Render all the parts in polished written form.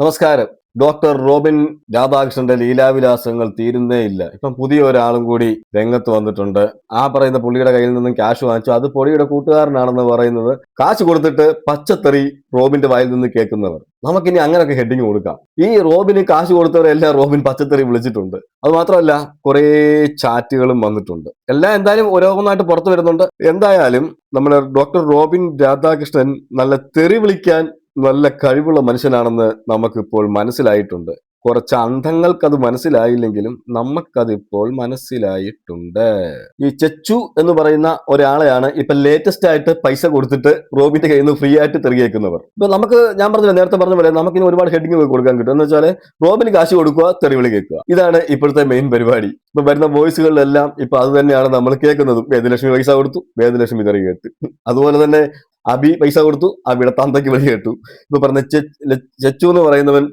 നമസ്കാരം. Doctor Robin രാധാകൃഷ്ണന്റെ ലീലാവിലാസങ്ങൾ തീരുന്നേയില്ല. ഇപ്പം പുതിയ ഒരാളും കൂടി രംഗത്ത് വന്നിട്ടുണ്ട്. ആ പറയുന്ന പുള്ളിയുടെ കയ്യിൽ നിന്നും ക്യാഷ് വാങ്ങിച്ചു. അത് പൊടിയുടെ കൂട്ടുകാരനാണെന്ന് പറയുന്നത്. കാശ് കൊടുത്തിട്ട് പച്ചത്തെറി റോബിന്റെ വായിൽ നിന്ന് കേൾക്കുന്നവർ. നമുക്കിനി അങ്ങനെയൊക്കെ ഹെഡിങ് കൊടുക്കാം. ഈ റോബിന് കാശ് കൊടുത്തവരെല്ലാം റോബിൻ പച്ചത്തെറി വിളിച്ചിട്ടുണ്ട്. അത് മാത്രമല്ല കുറേ ചാറ്റുകളും വന്നിട്ടുണ്ട്. എല്ലാം എന്തായാലും ഓരോന്നായിട്ട് പുറത്തു വരുന്നുണ്ട്. എന്തായാലും നമ്മുടെ ഡോക്ടർ റോബിൻ രാധാകൃഷ്ണൻ നല്ല തെറി വിളിക്കാൻ നല്ല കഴിവുള്ള മനുഷ്യനാണെന്ന് നമുക്കിപ്പോൾ മനസ്സിലായിട്ടുണ്ട്. കുറച്ച് അന്ധങ്ങൾക്കത് മനസ്സിലായില്ലെങ്കിലും നമുക്കതിപ്പോൾ മനസ്സിലായിട്ടുണ്ട്. ഈ ചെച്ചു എന്ന് പറയുന്ന ഒരാളെയാണ് ഇപ്പൊ ലേറ്റസ്റ്റ് ആയിട്ട് പൈസ കൊടുത്തിട്ട് റോബിന്റെ കയ്യിൽ നിന്ന് ഫ്രീ ആയിട്ട് തെറിയേക്കുന്നവർ. ഇപ്പൊ ഞാൻ പറഞ്ഞില്ല, നേരത്തെ പറഞ്ഞ പോലെ നമുക്കിനി ഒരുപാട് ഹെഡിങ് കൊടുക്കാൻ കിട്ടും. എന്ന് വെച്ചാൽ റോബിന് കാശ് കൊടുക്കുക, തെറിവിളി കേൾക്കുക. ഇതാണ് ഇപ്പോഴത്തെ മെയിൻ പരിപാടി. ഇപ്പൊ വരുന്ന വോയിസുകളിലെല്ലാം ഇപ്പൊ അത് തന്നെയാണ് നമ്മൾ കേൾക്കുന്നതും. വേദലക്ഷ്മി പൈസ കൊടുത്തു, വേദലക്ഷ്മി തെറി കേട്ടു. അതുപോലെ തന്നെ അബി പൈസ കൊടുത്തു, അബിയുടെ തന്തയ്ക്ക് വിളി കേട്ടു. ഇപ്പൊ പറഞ്ഞ ചെച്ചു എന്ന് പറയുന്നവൻ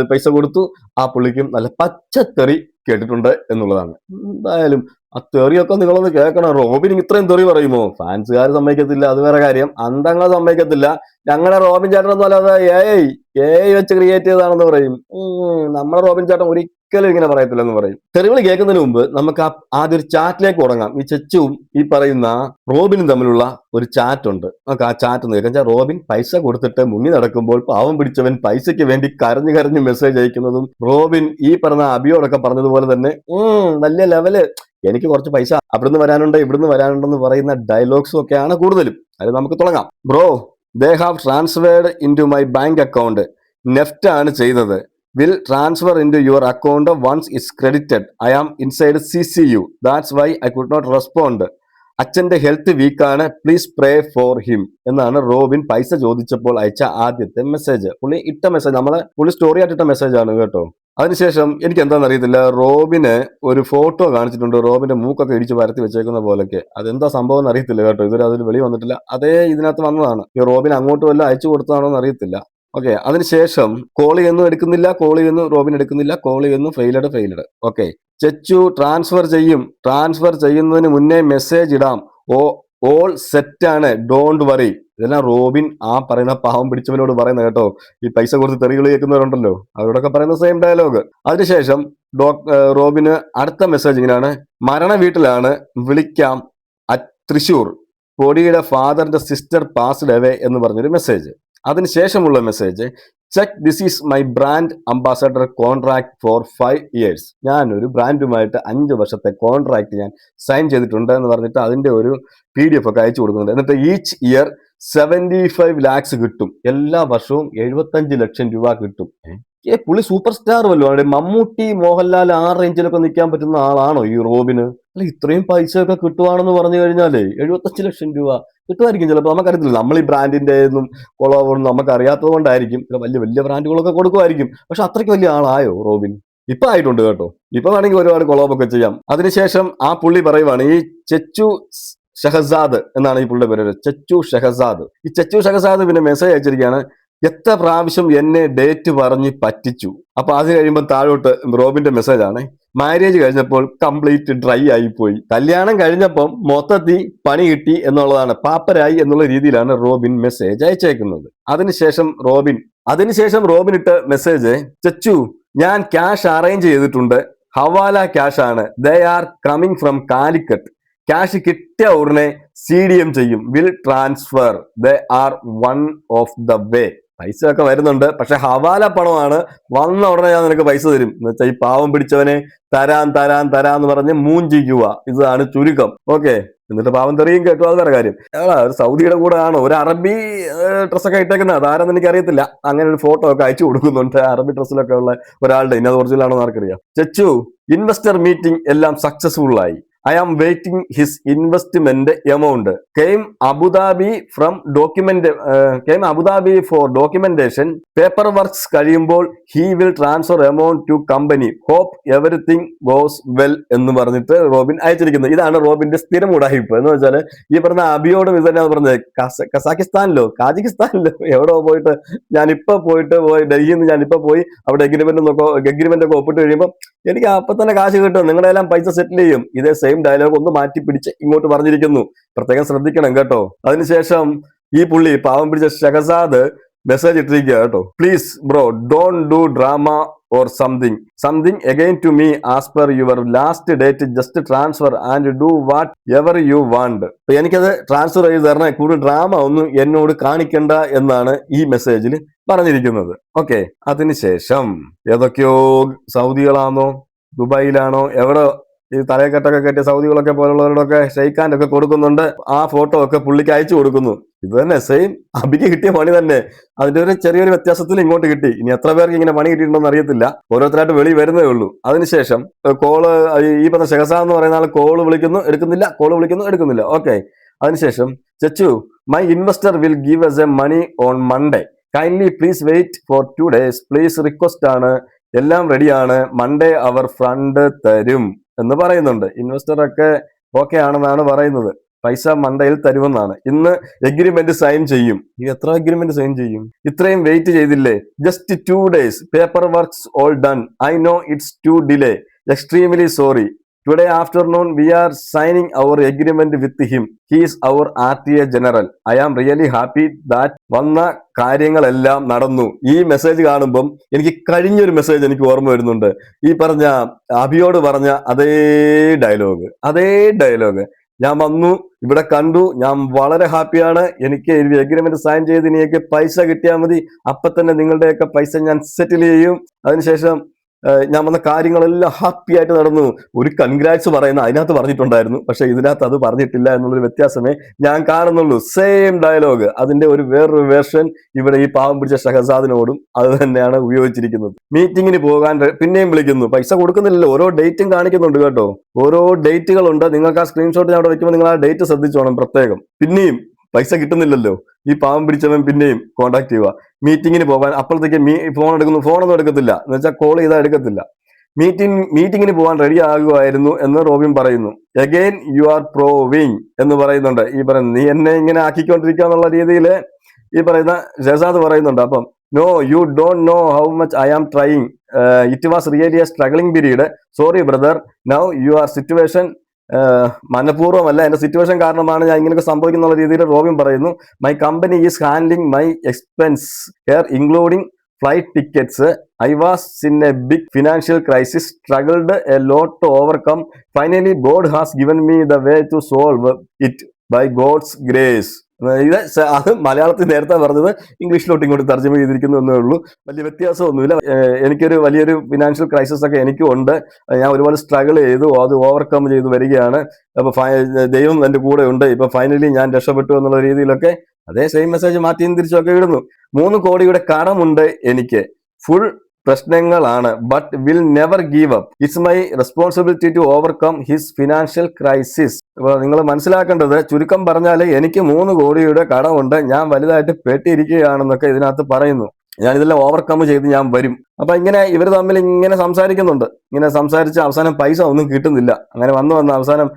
പൈസ കൊടുത്തു, ആ പുള്ളിക്കും നല്ല പച്ചത്തെറി കേട്ടിട്ടുണ്ട് എന്നുള്ളതാണ്. എന്തായാലും ആ തെറിയൊക്കെ നിങ്ങളൊന്ന് കേൾക്കണം. റോബിൻ ഇത്രയും തെറി പറയുമോ? ഫാൻസുകാർ സമ്മതിക്കത്തില്ല, അത് വേറെ കാര്യം. അന്തങ്ങൾ സമ്മതിക്കത്തില്ല. ഞങ്ങളുടെ റോബിൻ ചേട്ടനൊന്നും അല്ലാതെ ഏഐ വെച്ച് ക്രിയേറ്റ് ചെയ്തതാണെന്ന് പറയും. നമ്മുടെ റോബിൻ ചേട്ടൻ ഒരിക്കലും ഇങ്ങനെ പറയത്തില്ലെന്ന് പറയും. തെറിവിളി കേൾക്കുന്നതിന് മുമ്പ് നമുക്ക് ആദ്യം ഒരു ചാറ്റിലേക്ക് തുടങ്ങാം. ഈ ചെച്ചുവും ഈ പറയുന്ന റോബിനും തമ്മിലുള്ള ഒരു ചാറ്റ് ഉണ്ട്. നമുക്ക് ആ ചാറ്റ് നോക്കാം. റോബിൻ പൈസ കൊടുത്തിട്ട് മുങ്ങി നടക്കുമ്പോൾ പാവം പിടിച്ചവൻ പൈസയ്ക്ക് വേണ്ടി കരഞ്ഞു കരഞ്ഞു മെസ്സേജ് അയക്കുന്നതും റോബിൻ ഈ പറഞ്ഞ അബിയോടൊക്കെ പറഞ്ഞതുപോലെ തന്നെ വലിയ ലെവല്, എനിക്ക് കുറച്ച് പൈസ അവിടുന്ന് വരാനുണ്ട് ഇവിടുന്ന് വരാനുണ്ടെന്ന് പറയുന്ന ഡയലോഗ്സും ഒക്കെയാണ് കൂടുതലും. അത് നമുക്ക് തുടങ്ങാം. Bro, they have transferred in to my bank account. NEFT ആണ് ചെയ്തത്. Will transfer in to your account once it's credited. I am inside CCU. That's why I could not respond. അച്ഛന്റെ ഹെൽത്ത് വീക്കാണ്, പ്ലീസ് പ്രേ ഫോർ ഹിം എന്നാണ് Robin പൈസ ചോദിച്ചപ്പോൾ അയച്ച ആദ്യത്തെ message. പുള്ളി ഇട്ട മെസ്സേജ്, പുള്ളി സ്റ്റോറി ആയിട്ട് ഇട്ട മെസ്സേജ് ആണ് കേട്ടോ. അതിനുശേഷം എനിക്ക് എന്താണെന്ന് അറിയത്തില്ല, റോബിന് ഒരു ഫോട്ടോ കാണിച്ചിട്ടുണ്ട്. റോബിന്റെ മൂക്കൊക്കെ ഇടിച്ച് പരത്തി വെച്ചേക്കുന്ന പോലൊക്കെ. അതെന്താ സംഭവം എന്ന് അറിയത്തില്ല കേട്ടോ. ഇതുവരെ അതിൽ വെളി വന്നിട്ടില്ല. അതേ ഇതിനകത്ത് വന്നതാണ്. ഈ റോബിൻ അങ്ങോട്ട് വല്ല അയച്ചു കൊടുത്തതാണോ എന്ന് അറിയത്തില്ല. ഓക്കെ, അതിനുശേഷം കോൾ ചെയ്യുന്നു എടുക്കുന്നില്ല, കോൾ ചെയ്യുന്നു റോബിൻ എടുക്കുന്നില്ല, കോൾ ചെയ്യുന്നു ഫെയിലഡ്. ഓക്കെ, ചെച്ചു ട്രാൻസ്ഫർ ചെയ്യും. ട്രാൻസ്ഫർ ചെയ്യുന്നതിന് മുന്നേ മെസ്സേജ് ഇടാം. ഓൾ സെറ്റ് ആണ്, ഡോണ്ട് വറി. ഇതെല്ലാം റോബിൻ ആ പറയുന്ന പാവം പിടിച്ചവനോട് പറയുന്ന കേട്ടോ. ഈ പൈസ കൊടുത്ത് തെറികൾ കേൾക്കുന്നവരുണ്ടല്ലോ, അവരോടൊക്കെ പറയുന്ന സെയിം ഡയലോഗ്. അതിനുശേഷം റോബിന് അടുത്ത മെസ്സേജ് ഇങ്ങനെയാണ്: മരണ വീട്ടിലാണ്, വിളിക്കാം അറ്റ് തൃശൂർ. പൊടിയുടെ ഫാദറിന്റെ സിസ്റ്റർ പാസ്ഡ് അവേ എന്ന് പറഞ്ഞൊരു മെസ്സേജ്. അതിനുശേഷമുള്ള message: check this is my brand ambassador contract four 5 years. ഞാനൊരു ബ്രാൻഡുമായിട്ട് 5 വർഷത്തെ കോൺട്രാക്ട് ഞാൻ സൈൻ ചെയ്തിട്ടുണ്ട് എന്ന് പറഞ്ഞിട്ട് അതിന്റെ ഒരു PDF ഒക്കെ അയച്ചു കൊടുക്കുന്നുണ്ട്. എന്നിട്ട് ഈച്ച് ഇയർ 75 lakhs കിട്ടും. എല്ലാ വർഷവും 75 ലക്ഷം രൂപ കിട്ടും. പുള്ളി സൂപ്പർ സ്റ്റാർ വല്ലോ. മമ്മൂട്ടി, മോഹൻലാൽ ആ റേഞ്ചിലൊക്കെ നിൽക്കാൻ പറ്റുന്ന ആളാണോ ഈ റോബിന്? അല്ല, ഇത്രയും പൈസ ഒക്കെ കിട്ടുവാണെന്ന് പറഞ്ഞു കഴിഞ്ഞാലേ 75 ലക്ഷം രൂപ കിട്ടുമായിരിക്കും ചിലപ്പോൾ. നമുക്കറിയത്തില്ല. നമ്മൾ ഈ ബ്രാൻഡിന്റെ ഒന്നും കൊളവൊന്നും നമുക്ക് അറിയാത്തത് കൊണ്ടായിരിക്കും. വലിയ വലിയ ബ്രാൻഡുകളൊക്കെ കൊടുക്കുമായിരിക്കും. പക്ഷെ അത്രയ്ക്ക് വലിയ ആളായോ റോബിൻ? ഇപ്പൊ ആയിട്ടുണ്ട് കേട്ടോ. ഇപ്പൊ വേണമെങ്കിൽ ഒരുപാട് കൊളവൊക്കെ ചെയ്യാം. അതിനുശേഷം ആ പുള്ളി പറയുവാണ്, ഈ ചെച്ചു ഷഹസാദ് എന്നാണ് ഈ പുള്ളിയുടെ പേര്, ചെച്ചു ഷഹസാദ്. ഈ ചെച്ചു ഷഹസാദ് പിന്നെ മെസ്സേജ് അയച്ചിരിക്കുകയാണ്: എത്ര പ്രാവശ്യം എന്നെ ഡേറ്റ് പറഞ്ഞ് പറ്റിച്ചു. അപ്പൊ അത് കഴിയുമ്പോൾ താഴോട്ട് റോബിന്റെ മെസ്സേജ് ആണ്: മാരേജ് കഴിഞ്ഞപ്പോൾ കംപ്ലീറ്റ് ഡ്രൈ ആയിപ്പോയി. കല്യാണം കഴിഞ്ഞപ്പം മൊത്തത്തിൽ പണി കിട്ടി എന്നുള്ളതാണ്, പാപ്പരായി എന്നുള്ള രീതിയിലാണ് റോബിൻ മെസ്സേജ് അയച്ചേക്കുന്നത്. അതിനുശേഷം റോബിൻ ഇട്ട മെസ്സേജ്: ചെച്ചു, ഞാൻ ക്യാഷ് അറേഞ്ച് ചെയ്തിട്ടുണ്ട്. ഹവാല ക്യാഷ് ആണ്. They are coming from Calicut. Cash കിട്ടിയ ഉടനെ CDM ചെയ്യും. Will transfer. They are one of the way. പൈസ ഒക്കെ വരുന്നുണ്ട്, പക്ഷെ ഹവാല പണമാണ്. വന്ന ഉടനെ ഞാൻ നിനക്ക് പൈസ തരും എന്ന് വെച്ചാൽ ഈ പാവം പിടിച്ചവനെ തരാന്ന് പറഞ്ഞ് മൂഞ്ചിക്കുക. ഇതാണ് ചുരുക്കം. ഓക്കെ, എന്നിട്ട് പാവം തെറിയും കേട്ടു. അത് വേറെ കാര്യം. ഒരു സൗദിയുടെ കൂടെ ആണോ ഒരു അറബി ഡ്രസ്സൊക്കെ ഇട്ടേക്കുന്നത്? അതാരെന്ന് എനിക്ക് അറിയത്തില്ല. അങ്ങനെ ഒരു ഫോട്ടോ ഒക്കെ അയച്ചു കൊടുക്കുന്നുണ്ട് അറബി ഡ്രസ്സിലൊക്കെ ഉള്ള ഒരാളുടെ. ഇന്നത് ഒറിജിനൽ ആണോ ആർക്കറിയാം. ചെച്ചു, ഇൻവെസ്റ്റർ മീറ്റിംഗ് എല്ലാം സക്സസ്ഫുൾ ആയി. I am waiting his investment amount. Came Abu Dhabi for documentation. Paperworks കഴിയുമ്പോൾ he will transfer amount to company. Hope everything goes well എന്ന് പറഞ്ഞിട്ട് റോബിൻ അയച്ചിരിക്കുന്നത്. ഇതാണ് റോബിന്റെ സ്ഥിരം ഉടായിപ്പ്. എന്ന് വെച്ചാൽ ഈ പറഞ്ഞ അബിയോടും ഇത് തന്നെയാണ് പറഞ്ഞത്. കസാക്കിസ്ഥാനിലോ എവിടെയോ പോയിട്ട് ഡൽഹിയിൽ നിന്ന് ഞാനിപ്പോ പോയി അവിടെ എഗ്രിമെന്റ് ഒക്കെ ഒപ്പിട്ട് കഴിയുമ്പോൾ എനിക്ക് അപ്പൊ തന്നെ കാശ് കിട്ടും, നിങ്ങളുടെ എല്ലാം പൈസ സെറ്റിൽ ചെയ്യും. ഇതേ സെയിം ഡയലോഗ് ഒന്ന് മാറ്റി പിടിച്ച് ഇങ്ങോട്ട് പറഞ്ഞിരിക്കുന്നു. പ്രത്യേകം ശ്രദ്ധിക്കണം കേട്ടോ. അതിനുശേഷം ഈ പുള്ളി പാവം പിടിച്ച ഷഹസാദ് മെസ്സേജ് ഇട്ടിരിക്കുക കേട്ടോ. Please bro don't do drama or something again to me as per your last date just transfer and do whatever you want. അപ്പൊ എനിക്കത് ട്രാൻസ്ഫർ ചെയ്ത് തരണേ, കൂടുതൽ ഡ്രാമ ഒന്നും എന്നോട് കാണിക്കണ്ട എന്നാണ് ഈ മെസ്സേജിൽ പറഞ്ഞിരിക്കുന്നത്. ഓക്കെ, അതിനുശേഷം ഏതൊക്കെയോ സൗദികളാണോ ദുബായിലാണോ എവിടെ ഈ തലക്കെട്ടൊക്കെ കെട്ടിയ സൗദികളൊക്കെ പോലുള്ളവരോടൊക്കെ ഷെയ്ക്ക് ഹാൻഡ് ഒക്കെ കൊടുക്കുന്നുണ്ട്. ആ ഫോട്ടോ ഒക്കെ പുള്ളിക്ക് അയച്ചു കൊടുക്കുന്നു. ഇത് തന്നെ സെയിം അബിക്ക് കിട്ടിയ പണി തന്നെ. അതിന്റെ ഒരു ചെറിയൊരു വ്യത്യാസത്തിൽ ഇങ്ങോട്ട് കിട്ടി. ഇനി എത്ര പേർക്ക് ഇങ്ങനെ പണി കിട്ടിയിട്ടുണ്ടോ അറിയത്തില്ല, ഓരോരുത്തരായിട്ട് വെളി വരുന്നേ ഉള്ളൂ. അതിനുശേഷം കോള് ഈ പറഞ്ഞ ഷെഹസാദ് എന്ന് പറയുന്ന ആൾ കോള് വിളിക്കുന്നു എടുക്കുന്നില്ല, കോള് വിളിക്കുന്നു എടുക്കുന്നില്ല. ഓക്കെ, അതിനുശേഷം ചച്ചു my investor will give us a money on Monday, kindly please wait for 2 days please, request ആണ്, എല്ലാം റെഡിയാണ്, മൺഡേ അവർ ഫണ്ട് തരും എന്ന് പറയുന്നുണ്ട്. ഇൻവെസ്റ്റർ ഒക്കെ ഓക്കെ ആണെന്നാണ് പറയുന്നത്. പൈസ മണ്ടയിൽ തരുമെന്നാണ്. ഇന്ന് എഗ്രിമെന്റ് സൈൻ ചെയ്യും. ഈ എത്ര എഗ്രിമെന്റ് സൈൻ ചെയ്യും? ഇത്രയും വെയിറ്റ് ചെയ്തില്ലേ? Just 2 days, paper works all done, I know it's too delay, extremely sorry. Today afternoon we are signing our agreement with him, he is our RTA general, I am really happy that. വന്ന കാര്യങ്ങളെല്ലാം നടന്നു. ഈ message കാണുമ്പം എനിക്ക് കഴിഞ്ഞൊരു message എനിക്ക് ഓർമ്മ വരുന്നുണ്ട്. ഈ പറഞ്ഞ അഭിയോട് പറഞ്ഞ അതേ ഡയലോഗ് ഞാൻ വന്നു, ഇവിടെ കണ്ടു, ഞാൻ വളരെ ഹാപ്പിയാണ്, എനിക്ക് എഗ്രിമെന്റ് സൈൻ ചെയ്ത് ഇനിയൊക്കെ പൈസ കിട്ടിയാൽ മതി, അപ്പൊ തന്നെ നിങ്ങളുടെയൊക്കെ പൈസ ഞാൻ സെറ്റിൽ ചെയ്യും. അതിനുശേഷം ഞാൻ വന്ന കാര്യങ്ങളെല്ലാം ഹാപ്പി ആയിട്ട് നടന്നു. ഒരു കൺഗ്രാറ്റ്സ് പറയുന്ന അതിനകത്ത് പറഞ്ഞിട്ടുണ്ടായിരുന്നു, പക്ഷെ ഇതിനകത്ത് അത് പറഞ്ഞിട്ടില്ല എന്നുള്ളൊരു വ്യത്യാസമേ ഞാൻ കാണുന്നുള്ളൂ. സെയിം ഡയലോഗ്, അതിന്റെ ഒരു വേറൊരു വേർഷൻ ഇവിടെ ഈ പാവം പിടിച്ച ഷഹസാദിനോടും അത് തന്നെയാണ് ഉപയോഗിച്ചിരിക്കുന്നത്. മീറ്റിങ്ങിന് പോകാൻ പിന്നെയും വിളിക്കുന്നു, പൈസ കൊടുക്കുന്നില്ലല്ലോ, ഓരോ ഡേറ്റും കാണിക്കുന്നുണ്ട് കേട്ടോ, ഓരോ ഡേറ്റുകളുണ്ട്. നിങ്ങൾക്ക് ആ സ്ക്രീൻഷോട്ട് ഞാൻ അവിടെ വെക്കുമ്പോൾ നിങ്ങൾ ആ ഡേറ്റ് ശ്രദ്ധിച്ചോണം പ്രത്യേകം. പിന്നെയും പൈസ കിട്ടുന്നില്ലല്ലോ, ഈ പാവം പിടിച്ചവൻ പിന്നെയും കോണ്ടാക്ട് ചെയ്യുക. മീറ്റിങ്ങിന് പോകാൻ അപ്പോഴത്തേക്ക് ഫോണൊന്നും എടുക്കത്തില്ല, എന്ന് വെച്ചാൽ കോൾ ചെയ്താൽ എടുക്കത്തില്ല. മീറ്റിങ്ങിന് പോകാൻ റെഡി ആകുമായിരുന്നു എന്ന് റോബിൻ പറയുന്നു. അഗൈൻ യു ആർ പ്രോവിങ് എന്ന് പറയുന്നുണ്ട്. ഈ പറയുന്നത് നീ എന്നെ ഇങ്ങനെ ആക്കിക്കൊണ്ടിരിക്കുക എന്നുള്ള രീതിയിൽ ഈ പറയുന്ന ഷഹസാദ് പറയുന്നുണ്ട്. അപ്പം no you don't know how much I am trying, it was really a struggling period, sorry brother, now you are situation, മനഃപൂർവ്വമല്ല, എന്റെ സിറ്റുവേഷൻ കാരണമാണ് ഞാൻ ഇങ്ങനെയൊക്കെ സംഭവിക്കുന്ന രീതിയിൽ റോബിൻ പറയുന്നു. My company is handling my expense here including flight tickets, I was in a big financial crisis, struggled a lot to overcome, finally God has given me the way to solve it by God's grace. ഇത് അത് മലയാളത്തിൽ നേരത്തെ പറഞ്ഞത് ഇംഗ്ലീഷിലോട്ട് ഇങ്ങോട്ട് തർജ്ജമ ചെയ്തിരിക്കുന്നു എന്നേ ഉള്ളൂ, വലിയ വ്യത്യാസമൊന്നുമില്ല. എനിക്കൊരു വലിയൊരു ഫിനാൻഷ്യൽ ക്രൈസിസ് ഒക്കെ എനിക്കും ഉണ്ട്, ഞാൻ ഒരുപാട് സ്ട്രഗിൾ ചെയ്തു, അത് ഓവർകം ചെയ്ത് വരികയാണ്, അപ്പൊ ദൈവം എൻ്റെ കൂടെ ഉണ്ട്, ഇപ്പൊ ഫൈനലി ഞാൻ രക്ഷപ്പെട്ടു എന്നുള്ള രീതിയിലൊക്കെ അതേ സെയിം മെസ്സേജ് മാറ്റിയും തിരിച്ചൊക്കെ ഇടുന്നു. 3 കോടിയുടെ കടമുണ്ട് എനിക്ക്, ഫുൾ പ്രശ്നങ്ങളാണ്, but will never give up, it's my responsibility to overcome his financial crisis. അപ്പൊ നിങ്ങൾ മനസ്സിലാക്കേണ്ടത്, ചുരുക്കം പറഞ്ഞാൽ എനിക്ക് 3 കോടിയുടെ കടമുണ്ട്, ഞാൻ വലുതായിട്ട് പെട്ടിരിക്കുകയാണെന്നൊക്കെ ഇതിനകത്ത് പറയുന്നു, ഞാൻ ഇതെല്ലാം ഓവർകം ചെയ്ത് ഞാൻ വരും. അപ്പൊ ഇങ്ങനെ ഇവർ തമ്മിൽ ഇങ്ങനെ സംസാരിക്കുന്നുണ്ട്. ഇങ്ങനെ സംസാരിച്ച് അവസാനം പൈസ ഒന്നും കിട്ടുന്നില്ല. അങ്ങനെ വന്ന് അവസാനം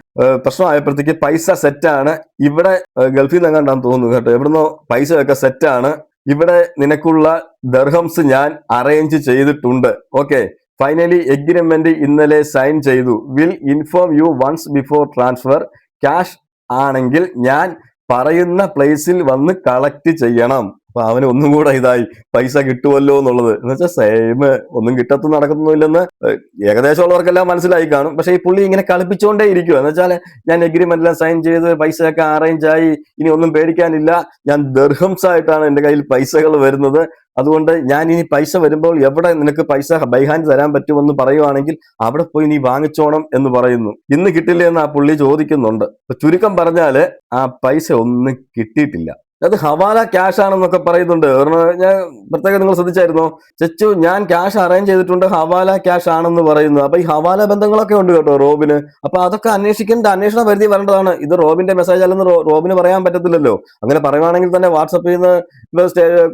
പ്രശ്നമായപ്പോഴത്തേക്ക് പൈസ സെറ്റാണ്, ഇവിടെ ഗൾഫിൽ നിന്ന് കണ്ടാന്ന് തോന്നുന്നു കേട്ടോ, എവിടുന്നോ പൈസയൊക്കെ സെറ്റാണ്, ഇവിടെ നിനക്കുള്ള ദർഹംസ് ഞാൻ അറേഞ്ച് ചെയ്തിട്ടുണ്ട്. ഓക്കെ, ഫൈനലി എഗ്രിമെന്റ് ഇന്നലെ സൈൻ ചെയ്തു, will inform you once before transfer, cash ആണെങ്കിൽ ഞാൻ പറയുന്ന പ്ലേസിൽ വന്ന് കളക്ട് ചെയ്യണം. അപ്പൊ അവന് ഒന്നും കൂടെ ഇതായി, പൈസ കിട്ടുമല്ലോ എന്നുള്ളത്. എന്ന് വെച്ചാൽ സെയിം, ഒന്നും കിട്ടത്തും നടക്കുന്നില്ലെന്ന് ഏകദേശം ഉള്ളവർക്കെല്ലാം മനസ്സിലായി കാണും. പക്ഷെ ഈ പുള്ളി ഇങ്ങനെ കളിപ്പിച്ചുകൊണ്ടേ ഇരിക്കുക. എന്ന് വെച്ചാൽ ഞാൻ എഗ്രിമെന്റെല്ലാം സൈൻ ചെയ്ത് പൈസയൊക്കെ അറേഞ്ച് ആയി, ഇനി ഒന്നും പേടിക്കാനില്ല, ഞാൻ ദർഹംസ് ആയിട്ടാണ് എൻ്റെ കയ്യിൽ പൈസകൾ വരുന്നത്, അതുകൊണ്ട് ഞാൻ ഇനി പൈസ വരുമ്പോൾ എവിടെ നിനക്ക് പൈസ ബൈ ഹാൻഡ് തരാൻ പറ്റുമെന്ന് പറയുവാണെങ്കിൽ അവിടെ പോയി നീ വാങ്ങിച്ചോണം എന്ന് പറയുന്നു. ഇന്ന് കിട്ടില്ല എന്ന് ആ പുള്ളി ചോദിക്കുന്നുണ്ട്. ചുരുക്കം പറഞ്ഞാല് ആ പൈസ ഒന്നും കിട്ടിയിട്ടില്ല. അത് ഹവാല ക്യാഷ് ആണെന്നൊക്കെ പറയുന്നുണ്ട്. ഞാൻ പ്രത്യേകം നിങ്ങൾ ശ്രദ്ധിച്ചായിരുന്നോ? ചെച്ചു ഞാൻ ക്യാഷ് അറേഞ്ച് ചെയ്തിട്ടുണ്ട്, ഹവാല ക്യാഷ് ആണെന്ന് പറയുന്നു. അപ്പൊ ഈ ഹവാല ബന്ധങ്ങളൊക്കെ ഉണ്ട് കേട്ടോ റോബിന്. അപ്പൊ അതൊക്കെ അന്വേഷണ പരിധി വരേണ്ടതാണ്. ഇത് റോബിന്റെ മെസ്സേജ് അല്ലെന്ന് റോബിന് പറയാൻ പറ്റത്തില്ലല്ലോ. അങ്ങനെ പറയുവാണെങ്കിൽ തന്നെ വാട്സപ്പിൽ നിന്ന്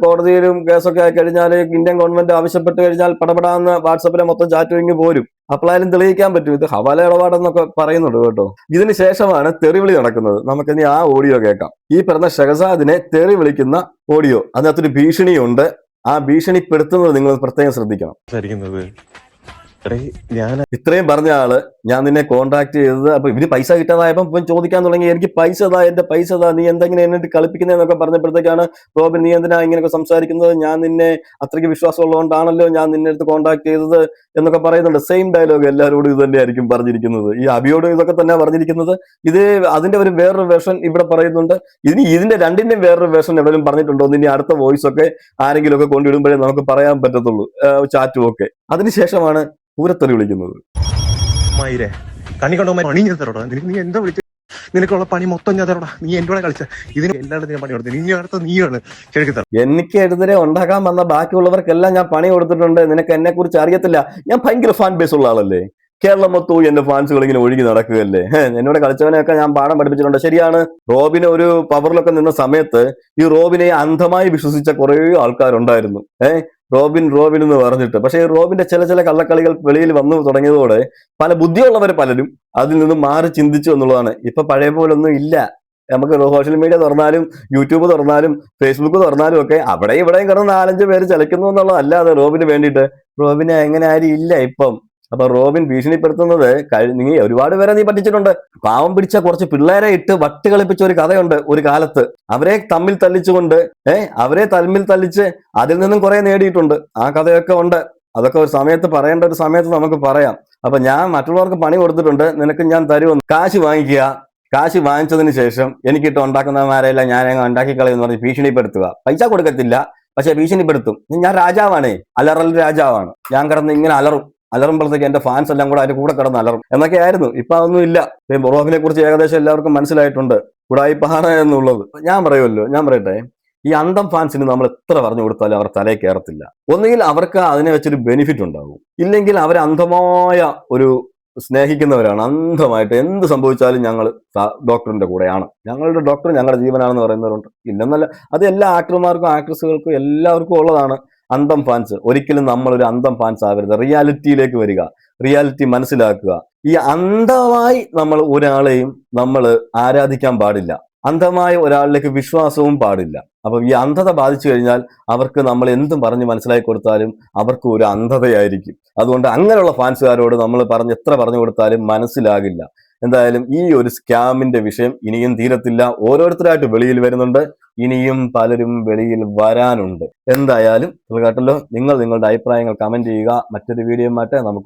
കോടതിയിലും കേസൊക്കെ ആയി കഴിഞ്ഞാൽ, ഇന്ത്യൻ ഗവൺമെന്റ് ആവശ്യപ്പെട്ട് കഴിഞ്ഞാൽ പടപെടാന്ന് വാട്സപ്പിലെ മൊത്തം ചാറ്റ് ഇങ്ങ് പോരും. അപ്പോഴായാലും തെളിയിക്കാൻ പറ്റും ഇത് ഹവാല ഇടപാടെന്നൊക്കെ പറയുന്നുണ്ട് കേട്ടോ. ഇതിന് ശേഷമാണ് തെറിവിളി നടക്കുന്നത്. നമുക്കിനി ആ ഓഡിയോ കേൾക്കാം. ഈ പറഞ്ഞ ഷഹസാദിനെ തെറി വിളിക്കുന്ന ഓഡിയോ, അതിനകത്തൊരു ഭീഷണിയുണ്ട്. ആ ഭീഷണിപ്പെടുത്തുന്നത് നിങ്ങൾ പ്രത്യേകം ശ്രദ്ധിക്കണം. ഇത്രയും പറഞ്ഞ ആള് ഞാൻ നിന്നെ കോൺടാക്ട് ചെയ്തത് അപ്പൊ ഇവര് പൈസ കിട്ടാതായപ്പോ ഇവൻ ചോദിക്കാൻ തുടങ്ങി, എനിക്ക് പൈസ താ, എന്റെ പൈസ താ, നീ എന്തെങ്കിലും എന്നിട്ട് കളിപ്പിക്കുന്നതെന്നൊക്കെ പറഞ്ഞപ്പോഴത്തേക്കാണ് റോബിൻ നീ എന്തിനാ ഇങ്ങനെയൊക്കെ സംസാരിക്കുന്നത്, ഞാൻ നിന്നെ അത്രയ്ക്ക് വിശ്വാസമുള്ളതുകൊണ്ടാണല്ലോ ഞാൻ നിന്നെ അടുത്ത് കോൺടാക്ട് ചെയ്തത് എന്നൊക്കെ പറയുന്നുണ്ട്. സെയിം ഡയലോഗ് എല്ലാവരോടും ഇത് തന്നെയായിരിക്കും പറഞ്ഞിരിക്കുന്നത്. ഈ അബിയോടും ഇതൊക്കെ തന്നെ പറഞ്ഞിരിക്കുന്നത്. ഇത് അതിന്റെ ഒരു വേറൊരു വേർഷൻ ഇവിടെ പറയുന്നുണ്ട്. ഇതിന്റെ രണ്ടിന്റെയും വേറൊരു വേർഷൻ എവിടെയും പറഞ്ഞിട്ടുണ്ടോ? ഇനി അടുത്ത വോയിസ് ഒക്കെ ആരെങ്കിലും ഒക്കെ കൊണ്ടിടുമ്പോഴേ നമുക്ക് പറയാൻ പറ്റത്തുള്ളൂ, ചാറ്റും ഒക്കെ. അതിനുശേഷമാണ് പൂരത്തെറി വിളിക്കുന്നത്. നിനക്കുള്ള പണി മൊത്തം ഞാൻ തരോടാ, നീ എന്നോട് കളിച്ച ഇതിന് എല്ലാവരും ഞാൻ പണി കൊടുത്തു, നീ അടുത്ത നീയാണ് ശരിക്കും. എനിക്ക് എതിരെ ഉണ്ടാക്കാൻ വന്ന ബാക്കിയുള്ളവർക്കെല്ലാം ഞാൻ പണി കൊടുത്തിട്ടുണ്ട്. നിനക്ക് എന്നെ കുറിച്ച് അറിയത്തില്ല. ഞാൻ ഭയങ്കര ഫാൻ ബേസ് ഉള്ള ആളല്ലേ. കേരളം മൊത്തവും എന്റെ ഫാൻസുകൾ ഇങ്ങനെ ഒഴുകി നടക്കുകയല്ലേ. എന്നോട് കളിച്ചവനെയൊക്കെ ഞാൻ പാഠം പഠിപ്പിച്ചിട്ടുണ്ട്. ശരിയാണ്, റോബിന് ഒരു പവറിലൊക്കെ നിന്ന സമയത്ത് ഈ റോബിനെ അന്ധമായി വിശ്വസിച്ച കുറേ ആൾക്കാരുണ്ടായിരുന്നു. റോബിൻ എന്ന് പറഞ്ഞിട്ട്. പക്ഷേ റോബിന്റെ ചില കള്ളക്കളികൾ വെളിയിൽ വന്നു തുടങ്ങിയതോടെ പല ബുദ്ധിയുള്ളവർ പലരും അതിൽ നിന്ന് മാറി ചിന്തിച്ചു എന്നുള്ളതാണ്. ഇപ്പൊ പഴയ പോലൊന്നും ഇല്ല. നമുക്ക് സോഷ്യൽ മീഡിയ തുറന്നാലും യൂട്യൂബ് തുറന്നാലും ഫേസ്ബുക്ക് തുറന്നാലും ഒക്കെ അവിടെ ഇവിടെയും കിടന്ന് 4-5 പേര് ചലിക്കുന്നു എന്നുള്ളതല്ലാതെ റോബിന് വേണ്ടിയിട്ട് റോബിനെ എങ്ങനെ ആരും ഇല്ല ഇപ്പം. അപ്പൊ റോബിൻ ഭീഷണിപ്പെടുത്തുന്നത് നീ ഒരുപാട് പേരെ നീ പറ്റിച്ചിട്ടുണ്ട്. പാവം പിടിച്ച കുറച്ച് പിള്ളേരെ ഇട്ട് വട്ട് കളിപ്പിച്ച ഒരു കഥയുണ്ട് ഒരു കാലത്ത്. അവരെ തമ്മിൽ തല്ലിച്ചുകൊണ്ട് അവരെ തമ്മിൽ തല്ലിച്ച് അതിൽ നിന്നും കുറെ നേടിയിട്ടുണ്ട്. ആ കഥയൊക്കെ ഉണ്ട്. അതൊക്കെ ഒരു സമയത്ത് പറയേണ്ട ഒരു സമയത്ത് നമുക്ക് പറയാം. അപ്പൊ ഞാൻ മറ്റുള്ളവർക്ക് പണി കൊടുത്തിട്ടുണ്ട്, നിനക്ക് ഞാൻ തരുമെന്ന്. കാശ് വാങ്ങിക്കുക, കാശ് വാങ്ങിച്ചതിന് ശേഷം എനിക്കിട്ട് ഉണ്ടാക്കുന്നവന്മാരെല്ലാം ഞാൻ ഉണ്ടാക്കി കളയെന്ന് പറഞ്ഞ് ഭീഷണിപ്പെടുത്തുക. പൈസ കൊടുക്കത്തില്ല, പക്ഷെ ഭീഷണിപ്പെടുത്തും. ഞാൻ രാജാവാണേ, അലറൽ രാജാവാണ്. ഞാൻ കിടന്ന് ഇങ്ങനെ അലറുമ്പോഴത്തേക്ക് എന്റെ ഫാൻസ് എല്ലാം കൂടെ അതിന്റെ കൂടെ കിടന്ന് അലറും എന്നൊക്കെ ആയിരുന്നു. ഇപ്പൊ അതൊന്നും ഇല്ല. റോബിനെ കുറിച്ച് ഏകദേശം എല്ലാവർക്കും മനസ്സിലായിട്ടുണ്ട് ഉടായിപ്പാണ് എന്നുള്ളത്. ഞാൻ പറയട്ടെ, ഈ അന്തം ഫാൻസിന് നമ്മൾ എത്ര പറഞ്ഞു കൊടുത്താലും അവർ തലയിൽ കയറത്തില്ല. ഒന്നുകിൽ അവർക്ക് അതിനെ വെച്ചൊരു ബെനിഫിറ്റ് ഉണ്ടാകും, ഇല്ലെങ്കിൽ അവർ അന്ധമായ ഒരു സ്നേഹിക്കുന്നവരാണ്. അന്ധമായിട്ട് എന്ത് സംഭവിച്ചാലും ഞങ്ങൾ ഡോക്ടറിന്റെ കൂടെയാണ്, ഞങ്ങളുടെ ഡോക്ടർ ഞങ്ങളുടെ ജീവനാണെന്ന് പറയുന്നവരുണ്ട്. ഇല്ലെന്നല്ല, അത് എല്ലാ ആക്ടർമാർക്കും ആക്ട്രസുകൾക്കും എല്ലാവർക്കും ഉള്ളതാണ് അന്തം ഫാൻസ്. ഒരിക്കലും നമ്മളൊരു അന്തം ഫാൻസ് ആവരുത്. റിയാലിറ്റിയിലേക്ക് വരിക, റിയാലിറ്റി മനസ്സിലാക്കുക. ഈ അന്ധമായി നമ്മൾ ഒരാളെയും നമ്മൾ ആരാധിക്കാൻ പാടില്ല. അന്ധമായ ഒരാളിലേക്ക് വിശ്വാസവും പാടില്ല. അപ്പം ഈ അന്ധത ബാധിച്ചു കഴിഞ്ഞാൽ അവർക്ക് നമ്മൾ എന്തും പറഞ്ഞ് മനസ്സിലാക്കി കൊടുത്താലും അവർക്ക് ഒരു അന്ധതയായിരിക്കും. അതുകൊണ്ട് അങ്ങനെയുള്ള ഫാൻസുകാരോട് നമ്മൾ എത്ര പറഞ്ഞു കൊടുത്താലും മനസ്സിലാകില്ല. എന്തായാലും ഈ ഒരു സ്കാമിന്റെ വിഷയം ഇനിയും തീരത്തില്ല. ഓരോരുത്തരായിട്ട് വെളിയിൽ വരുന്നുണ്ട്, ഇനിയും പലരും വെളിയിൽ വരാനുണ്ട്. എന്തായാലും കേട്ടല്ലോ. നിങ്ങൾ നിങ്ങളുടെ അഭിപ്രായങ്ങൾ കമന്റ് ചെയ്യുക. മറ്റൊരു വീഡിയോ നമുക്ക്